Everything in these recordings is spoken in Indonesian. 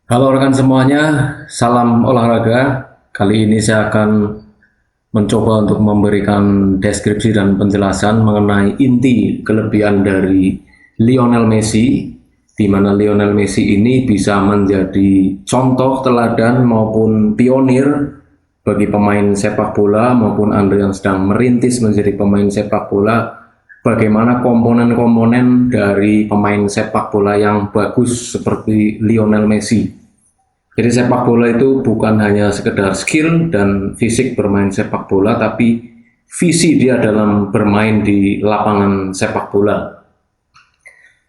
Halo rekan semuanya, salam olahraga. Kali ini saya akan mencoba untuk memberikan deskripsi dan penjelasan mengenai inti kelebihan dari Lionel Messi, di mana Lionel Messi ini bisa menjadi contoh teladan maupun pionir bagi pemain sepak bola maupun Anda yang sedang merintis menjadi pemain sepak bola, bagaimana komponen-komponen dari pemain sepak bola yang bagus seperti Lionel Messi. Jadi sepak bola itu bukan hanya sekedar skill dan fisik bermain sepak bola, tapi visi dia dalam bermain di lapangan sepak bola.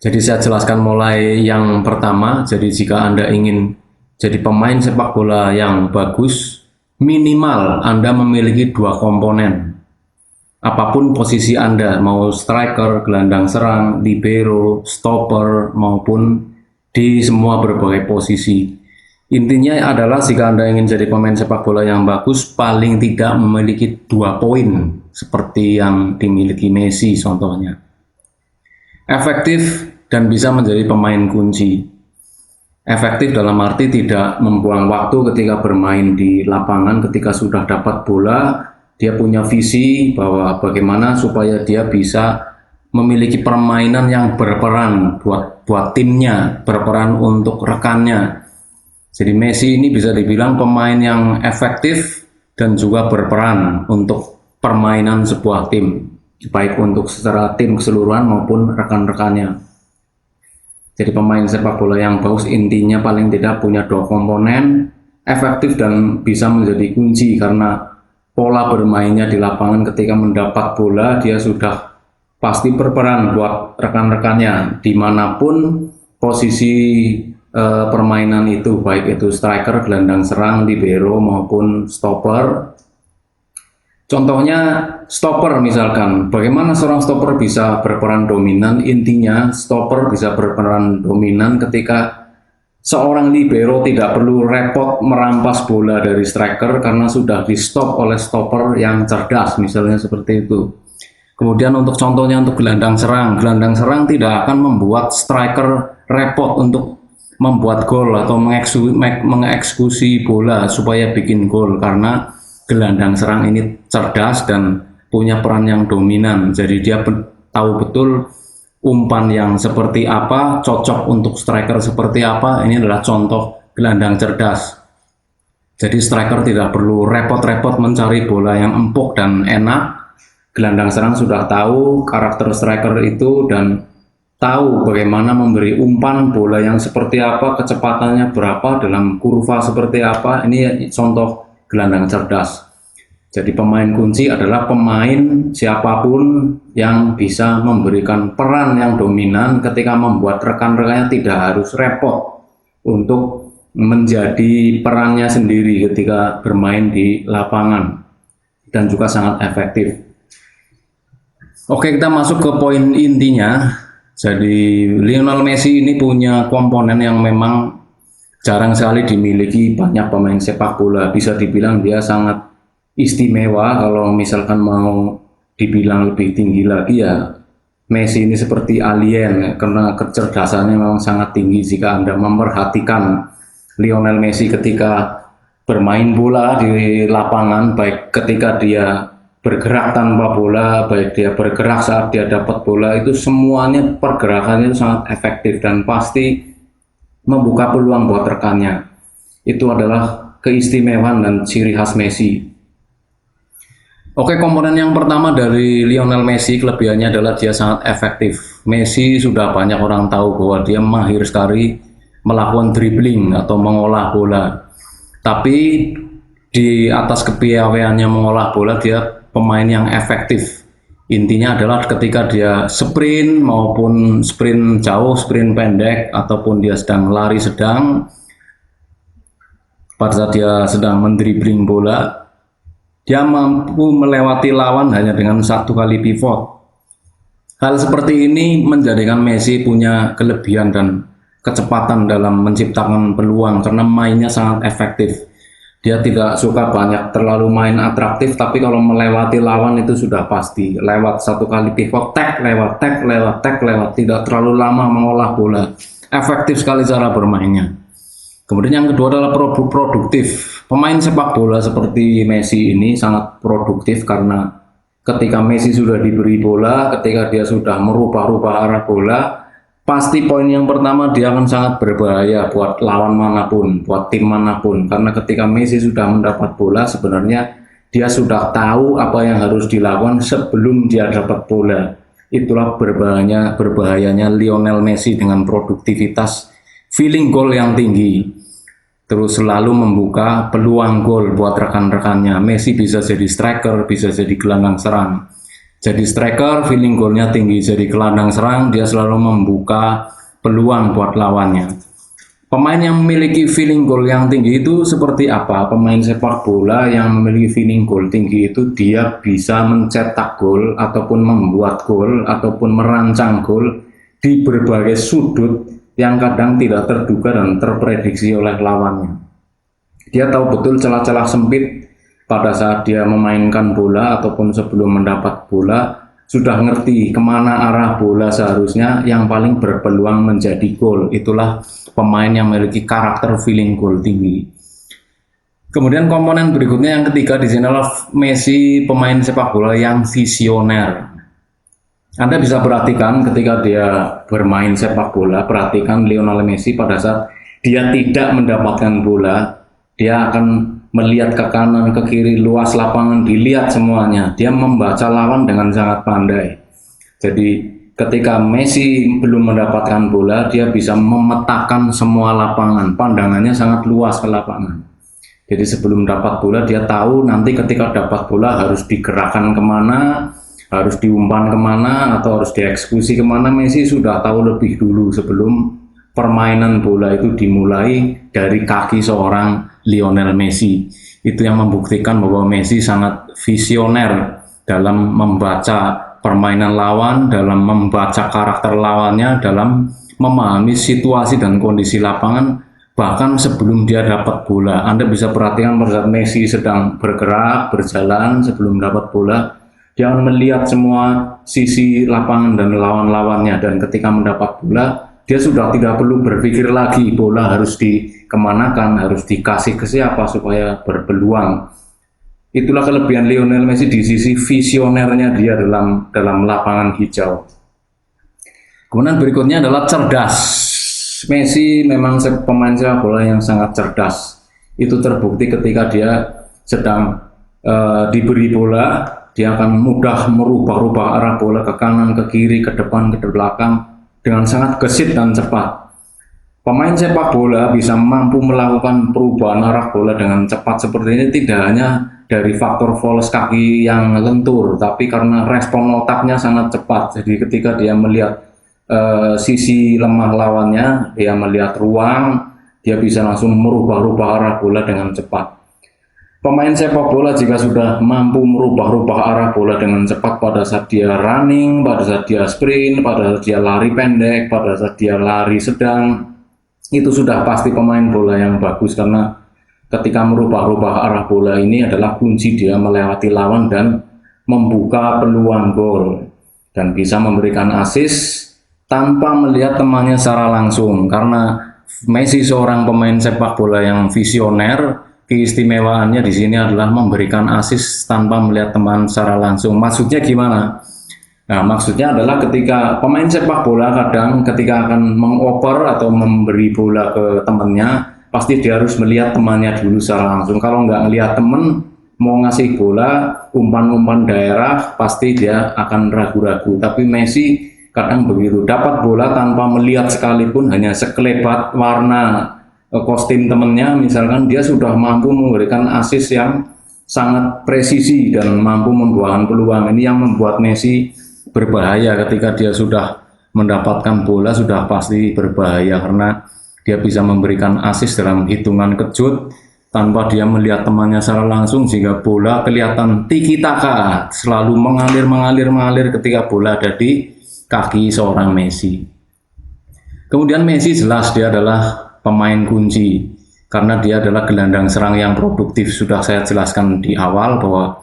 Jadi saya jelaskan mulai yang pertama. Jadi jika Anda ingin jadi pemain sepak bola yang bagus, minimal Anda memiliki dua komponen. Apapun posisi Anda, mau striker, gelandang serang, libero, stopper, maupun di semua berbagai posisi. Intinya adalah jika Anda ingin jadi pemain sepak bola yang bagus, paling tidak memiliki 2 poin seperti yang dimiliki Messi contohnya. Efektif dan bisa menjadi pemain kunci. Efektif dalam arti tidak membuang waktu ketika bermain di lapangan. Ketika sudah dapat bola, dia punya visi bahwa bagaimana supaya dia bisa memiliki permainan yang berperan buat timnya, berperan untuk rekannya. Jadi Messi ini bisa dibilang pemain yang efektif dan juga berperan untuk permainan sebuah tim, baik untuk secara tim keseluruhan maupun rekan-rekannya. Jadi pemain sepak bola yang bagus intinya paling tidak punya 2 komponen, efektif dan bisa menjadi kunci karena pola bermainnya di lapangan ketika mendapat bola dia sudah pasti berperan buat rekan-rekannya dimanapun posisi permainan itu, baik itu striker, gelandang serang, libero maupun stopper. Contohnya stopper misalkan, bagaimana seorang stopper bisa berperan dominan? Intinya stopper bisa berperan dominan ketika seorang libero tidak perlu repot merampas bola dari striker karena sudah di stop oleh stopper yang cerdas, misalnya seperti itu. Kemudian untuk contohnya untuk gelandang serang tidak akan membuat striker repot untuk membuat gol atau mengeksekusi bola supaya bikin gol karena gelandang serang ini cerdas dan punya peran yang dominan. Jadi dia tahu betul umpan yang seperti apa, cocok untuk striker seperti apa. Ini adalah contoh gelandang cerdas. Jadi striker tidak perlu repot-repot mencari bola yang empuk dan enak. Gelandang serang sudah tahu karakter striker itu dan tahu bagaimana memberi umpan bola yang seperti apa, kecepatannya berapa, dalam kurva seperti apa. Ini contoh gelandang cerdas. Jadi pemain kunci adalah pemain siapapun yang bisa memberikan peran yang dominan ketika membuat rekan-rekannya tidak harus repot untuk menjadi perannya sendiri ketika bermain di lapangan dan juga sangat efektif. Oke, kita masuk ke poin intinya. Jadi Lionel Messi ini punya komponen yang memang jarang sekali dimiliki banyak pemain sepak bola. Bisa dibilang dia sangat istimewa. Kalau misalkan mau dibilang lebih tinggi lagi ya, Messi ini seperti alien karena kecerdasannya memang sangat tinggi. Jika Anda memperhatikan Lionel Messi ketika bermain bola di lapangan, baik ketika dia bergerak tanpa bola, baik dia bergerak saat dia dapat bola, itu semuanya pergerakannya itu sangat efektif dan pasti membuka peluang buat rekannya. Itu adalah keistimewaan dan ciri khas Messi. Oke, komponen yang pertama dari Lionel Messi, kelebihannya adalah dia sangat efektif. Messi sudah banyak orang tahu bahwa dia mahir sekali melakukan dribbling atau mengolah bola. Tapi di atas kepiawaiannya mengolah bola, dia pemain yang efektif. Intinya adalah ketika dia sprint maupun sprint jauh, sprint pendek, ataupun dia sedang lari pada saat dia sedang mendribling bola, dia mampu melewati lawan hanya dengan 1 kali pivot. Hal seperti ini menjadikan Messi punya kelebihan dan kecepatan dalam menciptakan peluang karena mainnya sangat efektif. Dia tidak suka banyak terlalu main atraktif, tapi kalau melewati lawan itu sudah pasti lewat 1 kali pivot, lewat, tidak terlalu lama mengolah bola. Efektif sekali cara bermainnya. Kemudian yang kedua adalah produktif. Pemain sepak bola seperti Messi ini sangat produktif karena ketika Messi sudah diberi bola, ketika dia sudah merubah-rubah arah bola, pasti poin yang pertama dia akan sangat berbahaya buat lawan manapun, buat tim manapun. Karena ketika Messi sudah mendapat bola, sebenarnya dia sudah tahu apa yang harus dilakukan sebelum dia dapat bola. Itulah berbahayanya Lionel Messi dengan produktivitas feeling goal yang tinggi, terus selalu membuka peluang gol buat rekan-rekannya. Messi bisa jadi striker, bisa jadi gelandang serang. Jadi striker, feeling golnya tinggi. Jadi gelandang serang, dia selalu membuka peluang buat lawannya. Pemain yang memiliki feeling goal yang tinggi itu seperti apa? Pemain sepak bola yang memiliki feeling goal tinggi itu dia bisa mencetak gol ataupun membuat gol ataupun merancang gol di berbagai sudut yang kadang tidak terduga dan terprediksi oleh lawannya. Dia tahu betul celah-celah sempit pada saat dia memainkan bola ataupun sebelum mendapat bola, sudah ngerti kemana arah bola seharusnya yang paling berpeluang menjadi gol. Itulah pemain yang memiliki karakter feeling goal tinggi. Kemudian komponen berikutnya yang ketiga di sini adalah Messi, pemain sepak bola yang visioner. Anda bisa perhatikan ketika dia bermain sepak bola, perhatikan Lionel Messi pada saat dia tidak mendapatkan bola, dia akan melihat ke kanan, ke kiri, luas lapangan, dilihat semuanya. Dia membaca lawan dengan sangat pandai. Jadi ketika Messi belum mendapatkan bola, dia bisa memetakan semua lapangan. Pandangannya sangat luas ke lapangan. Jadi sebelum dapat bola, dia tahu nanti ketika dapat bola harus digerakkan kemana, harus diumpan kemana, atau harus dieksekusi kemana. Messi sudah tahu lebih dulu sebelum permainan bola itu dimulai dari kaki seorang Lionel Messi. Itu yang membuktikan bahwa Messi sangat visioner dalam membaca permainan lawan, dalam membaca karakter lawannya, dalam memahami situasi dan kondisi lapangan bahkan sebelum dia dapat bola. Anda bisa perhatikan pada saat Messi sedang bergerak, berjalan sebelum dapat bola, dia akan melihat semua sisi lapangan dan lawan-lawannya, dan ketika mendapat bola dia sudah tidak perlu berpikir lagi bola harus dikemanakan, harus dikasih ke siapa supaya berpeluang. Itulah kelebihan Lionel Messi di sisi visionernya dia dalam lapangan hijau. Kemudian berikutnya adalah cerdas. Messi memang pemain sepak bola yang sangat cerdas. Itu terbukti ketika dia sedang diberi bola, dia akan mudah merubah-rubah arah bola ke kanan, ke kiri, ke depan, ke belakang dengan sangat gesit dan cepat. Pemain sepak bola bisa mampu melakukan perubahan arah bola dengan cepat seperti ini tidak hanya dari faktor voles kaki yang lentur, tapi karena respon otaknya sangat cepat. Jadi ketika dia melihat sisi lemah lawannya, dia melihat ruang, dia bisa langsung merubah-rubah arah bola dengan cepat. Pemain sepak bola jika sudah mampu merubah-rubah arah bola dengan cepat pada saat dia running, pada saat dia sprint, pada saat dia lari pendek, pada saat dia lari sedang, itu sudah pasti pemain bola yang bagus, karena ketika merubah-rubah arah bola ini adalah kunci dia melewati lawan dan membuka peluang gol, dan bisa memberikan assist tanpa melihat temannya secara langsung. Karena Messi seorang pemain sepak bola yang visioner, keistimewaannya di sini adalah memberikan assist tanpa melihat teman secara langsung. Maksudnya gimana? Nah, maksudnya adalah ketika pemain sepak bola kadang ketika akan mengoper atau memberi bola ke temannya, pasti dia harus melihat temannya dulu secara langsung. Kalau nggak melihat teman, mau ngasih bola, umpan-umpan daerah, pasti dia akan ragu-ragu. Tapi Messi kadang begitu, dapat bola tanpa melihat sekalipun, hanya sekelebat warna kostum temennya misalkan, dia sudah mampu memberikan assist yang sangat presisi dan mampu membuahkan peluang. Ini yang membuat Messi berbahaya. Ketika dia sudah mendapatkan bola sudah pasti berbahaya, karena dia bisa memberikan assist dalam hitungan kejut tanpa dia melihat temannya secara langsung, sehingga bola kelihatan tiki taka, selalu mengalir ketika bola ada di kaki seorang Messi. Kemudian Messi jelas dia adalah pemain kunci karena dia adalah gelandang serang yang produktif. Sudah saya jelaskan di awal bahwa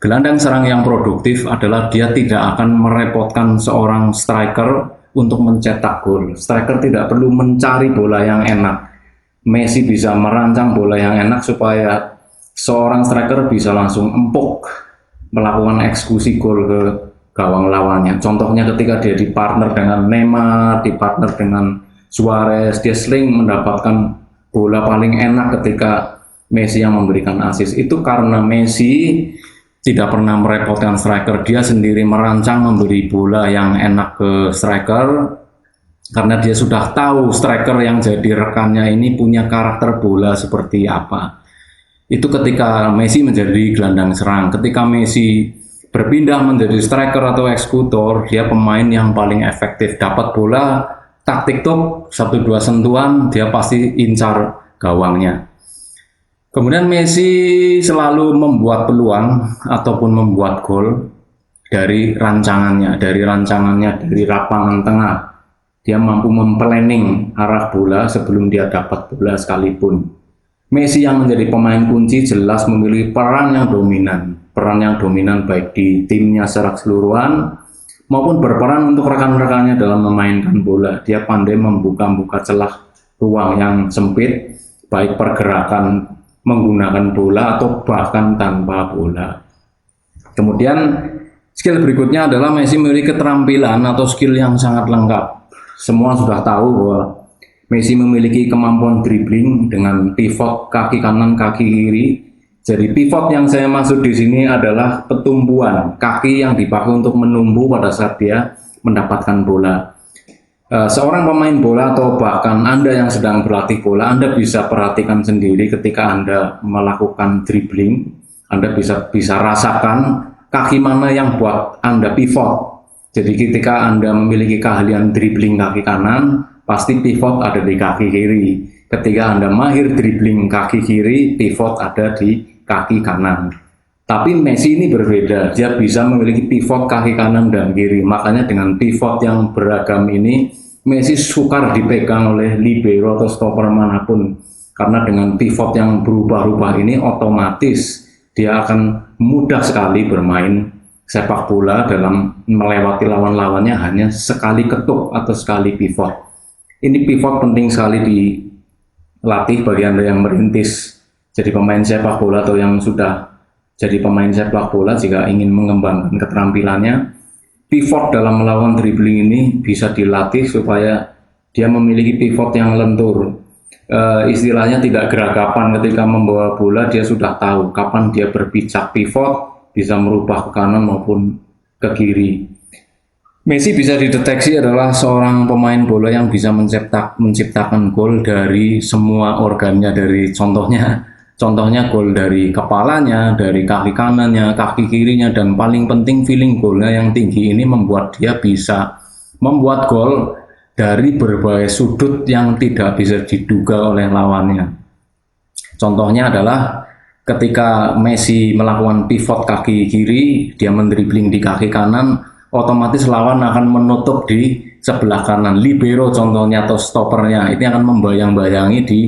gelandang serang yang produktif adalah dia tidak akan merepotkan seorang striker untuk mencetak gol. Striker tidak perlu mencari bola yang enak. Messi bisa merancang bola yang enak supaya seorang striker bisa langsung empuk melakukan eksekusi gol ke gawang lawannya. Contohnya ketika dia dipartner dengan Neymar, dipartner dengan Suarez, dia sering mendapatkan bola paling enak ketika Messi yang memberikan assist. Itu karena Messi tidak pernah merepotkan striker, dia sendiri merancang memberi bola yang enak ke striker, karena dia sudah tahu striker yang jadi rekannya ini punya karakter bola seperti apa. Itu ketika Messi menjadi gelandang serang. Ketika Messi berpindah menjadi striker atau eksekutor, dia pemain yang paling efektif. Dapat bola, taktik top, 1-2 sentuhan, dia pasti incar gawangnya. Kemudian Messi selalu membuat peluang ataupun membuat gol dari rancangannya, dari lapangan tengah. Dia mampu memplanning arah bola sebelum dia dapat bola sekalipun. Messi yang menjadi pemain kunci jelas memiliki peran yang dominan baik di timnya secara keseluruhan maupun berperan untuk rekan-rekannya dalam memainkan bola. Dia pandai membuka celah ruang yang sempit, baik pergerakan menggunakan bola atau bahkan tanpa bola. Kemudian skill berikutnya adalah Messi memiliki keterampilan atau skill yang sangat lengkap. Semua sudah tahu bahwa Messi memiliki kemampuan dribbling dengan pivot kaki kanan, kaki kiri. Jadi pivot yang saya maksud di sini adalah petumbuhan kaki yang dipakai untuk menumbuh pada saat dia mendapatkan bola. Seorang pemain bola atau bahkan Anda yang sedang berlatih bola, Anda bisa perhatikan sendiri ketika Anda melakukan dribbling, Anda bisa rasakan kaki mana yang buat Anda pivot. Jadi ketika Anda memiliki keahlian dribbling kaki kanan, pasti pivot ada di kaki kiri. Ketika Anda mahir dribbling kaki kiri, pivot ada di kaki kanan. Tapi Messi ini berbeda, dia bisa memiliki pivot kaki kanan dan kiri. Makanya dengan pivot yang beragam ini, Messi sukar dipegang oleh libero atau stopper manapun. Karena dengan pivot yang berubah-ubah ini, otomatis dia akan mudah sekali bermain sepak bola dalam melewati lawan-lawannya hanya sekali ketuk atau sekali pivot. Ini pivot penting sekali dilatih bagi Anda yang merintis jadi pemain sepak bola atau yang sudah jadi pemain sepak bola. Jika ingin mengembangkan keterampilannya, pivot dalam melawan dribbling ini bisa dilatih supaya dia memiliki pivot yang lentur. Istilahnya tidak geragapan ketika membawa bola, dia sudah tahu kapan dia berpijak pivot, bisa merubah ke kanan maupun ke kiri. Messi bisa dideteksi adalah seorang pemain bola yang bisa menciptakan gol dari semua organnya, dari contohnya gol dari kepalanya, dari kaki kanannya, kaki kirinya, dan paling penting feeling golnya yang tinggi ini membuat dia bisa membuat gol dari berbagai sudut yang tidak bisa diduga oleh lawannya. Contohnya adalah ketika Messi melakukan pivot kaki kiri, dia mendribling di kaki kanan, otomatis lawan akan menutup di sebelah kanan. Libero contohnya atau stoppernya, ini akan membayang-bayangi di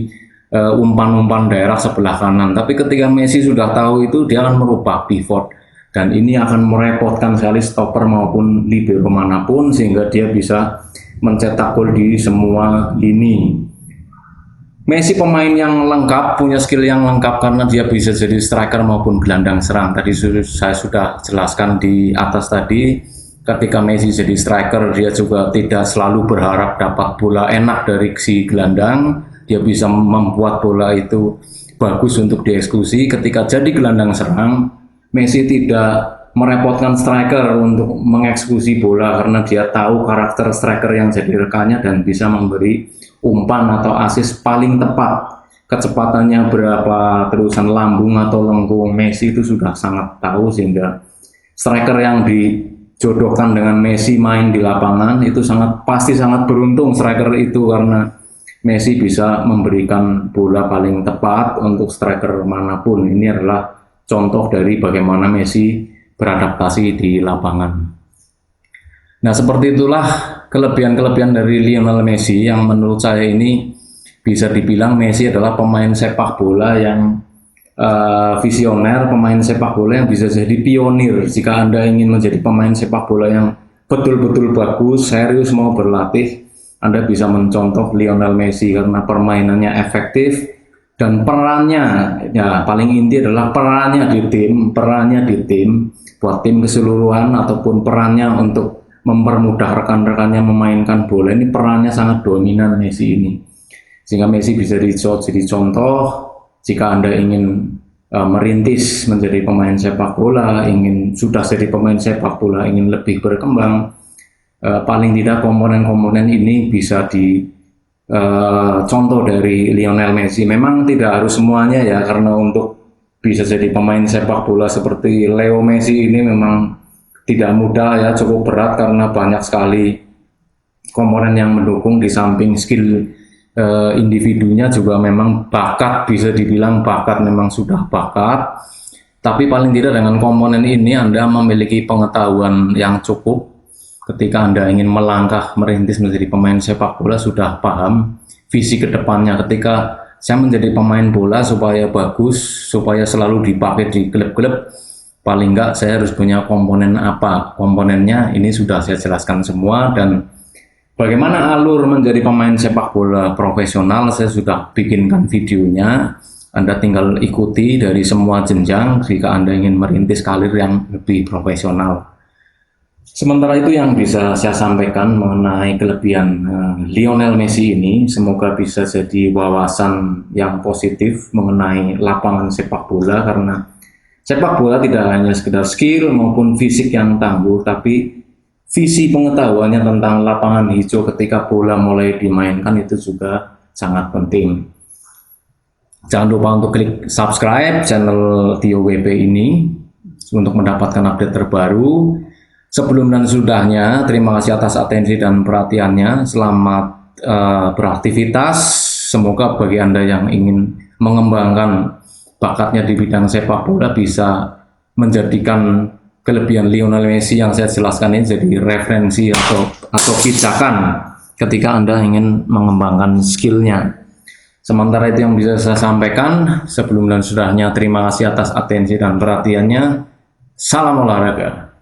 umpan-umpan daerah sebelah kanan. Tapi ketika Messi sudah tahu itu, dia akan merubah pivot. Dan ini akan merepotkan sekali stopper maupun libero manapun, sehingga dia bisa mencetak gol di semua lini. Messi pemain yang lengkap, punya skill yang lengkap karena dia bisa jadi striker maupun gelandang serang. Tadi saya sudah jelaskan di atas tadi, ketika Messi jadi striker, dia juga tidak selalu berharap dapat bola enak dari si gelandang. Dia bisa membuat bola itu bagus untuk dieksekusi. Ketika jadi gelandang serang, Messi tidak merepotkan striker untuk mengeksekusi bola karena dia tahu karakter striker yang jadi rekannya dan bisa memberi umpan atau assist paling tepat. Kecepatannya berapa, terusan lambung atau lengkung, Messi itu sudah sangat tahu, sehingga striker yang dijodohkan dengan Messi main di lapangan itu pasti sangat beruntung striker itu, karena Messi bisa memberikan bola paling tepat untuk striker manapun. Ini adalah contoh dari bagaimana Messi beradaptasi di lapangan. Nah, seperti itulah kelebihan-kelebihan dari Lionel Messi yang menurut saya ini bisa dibilang Messi adalah pemain sepak bola yang visioner, pemain sepak bola yang bisa jadi pionir. Jika Anda ingin menjadi pemain sepak bola yang betul-betul bagus, serius mau berlatih, Anda bisa mencontoh Lionel Messi karena permainannya efektif dan perannya, ya paling inti adalah perannya di tim buat tim keseluruhan ataupun perannya untuk mempermudah rekan-rekannya memainkan bola, ini perannya sangat dominan Messi ini. Sehingga Messi bisa jadi contoh jika Anda ingin merintis menjadi pemain sepak bola, sudah jadi pemain sepak bola, ingin lebih berkembang, paling tidak komponen-komponen ini bisa contoh dari Lionel Messi. Memang tidak harus semuanya ya, karena untuk bisa jadi pemain sepak bola seperti Leo Messi ini memang tidak mudah ya, cukup berat karena banyak sekali komponen yang mendukung. Di samping skill individunya juga memang bakat, bisa dibilang bakat, memang sudah bakat. Tapi paling tidak dengan komponen ini Anda memiliki pengetahuan yang cukup ketika Anda ingin melangkah merintis menjadi pemain sepak bola, sudah paham visi kedepannya. Ketika saya menjadi pemain bola supaya bagus, supaya selalu dipakai di klub-klub, paling enggak saya harus punya komponen apa. Komponennya ini sudah saya jelaskan semua, dan bagaimana alur menjadi pemain sepak bola profesional saya sudah bikinkan videonya. Anda tinggal ikuti dari semua jenjang jika Anda ingin merintis karir yang lebih profesional. Sementara itu yang bisa saya sampaikan mengenai kelebihan Lionel Messi ini, semoga bisa jadi wawasan yang positif mengenai lapangan sepak bola, karena sepak bola tidak hanya sekedar skill maupun fisik yang tangguh, tapi visi pengetahuannya tentang lapangan hijau ketika bola mulai dimainkan itu juga sangat penting. Jangan lupa untuk klik subscribe channel Tio WP ini untuk mendapatkan update terbaru. Sebelum dan sudahnya, terima kasih atas atensi dan perhatiannya. Selamat beraktivitas. Semoga bagi Anda yang ingin mengembangkan bakatnya di bidang sepak bola bisa menjadikan kelebihan Lionel Messi yang saya jelaskan ini jadi referensi atau pijakan ketika Anda ingin mengembangkan skillnya. Sementara itu yang bisa saya sampaikan. Sebelum dan sudahnya, terima kasih atas atensi dan perhatiannya. Salam olahraga.